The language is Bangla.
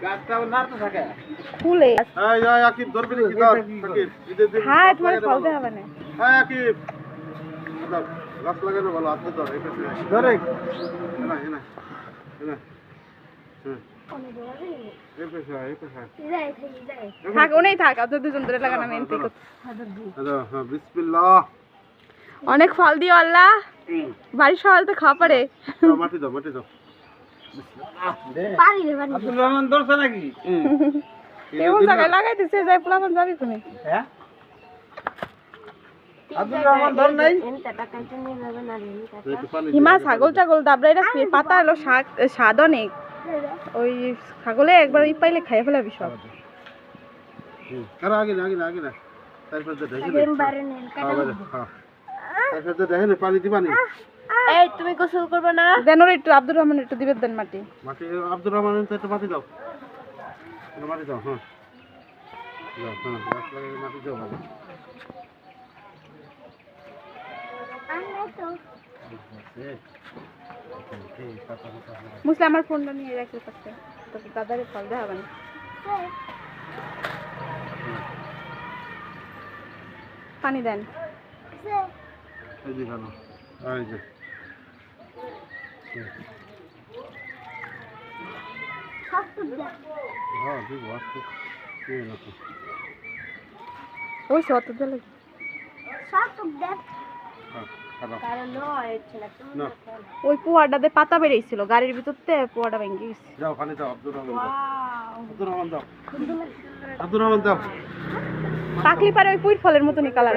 গাছটা নাড়তে থাকে ফুলে এই এই আকিব ধরবি নাকি ধর আকিব ঈদের দিন হ্যাঁ তোমার ফল দেওয়া হবে না এই আকিব ধর গাছ লাগানো ভালো হাতে ধর এই পাশে ধরে না না না থাক ওনেই থাক আর দুজন ধরে লাগানো আমি এনতে হ্যাঁ বিসমিল্লাহ অনেক ফল দিও আল্লাহ বাড়ির সবাই তো খাওয়া পারে মাটি দাও পারি রে পারি আব্দুর রহমান ধরছে নাকি কেমন জায়গায় লাগাইতেছে যাই পোলাপন যাবি কোনে হ্যাঁ আব্দুর রহমান ধর নাই হিমা ছাগল টাগল দাবড়াই রাখবি পাতা হলো স্বাদ অনেক ওই ছাগলে একবার ই পাইলে খাই ফেলাবি সব আগে না তারপর তো ঢেকে তারপর তো ঢেকে পানি দিবানি এই তুমি গোসল করবে না দেন ওর একটু আব্দুর রহমান একটু দিবেন দেন মাটি আব্দুর রহমান একটু মাটি দাও হ্যাঁ দাও হ্যাঁ গাছ লাগিয়ে মাটি দাও ভালো মুসলে আমার ফোনটা নিয়ে রাখতে পারছে তো দাদারে ফল দেওয়া হবে না পানি দেন এই যে খানো এই যে হ্যাঁ ঠিক আছে ওই শত দিলে ওই পোয়াটাতে পাতা বেরিয়েছিল গাড়ির ভিতরতে পোয়াটা ভেঙে গেছে যাও পানি দাও আব্দুর রহমান দাও পাকলি পারে ওই পুইর ফলের মতনই কালার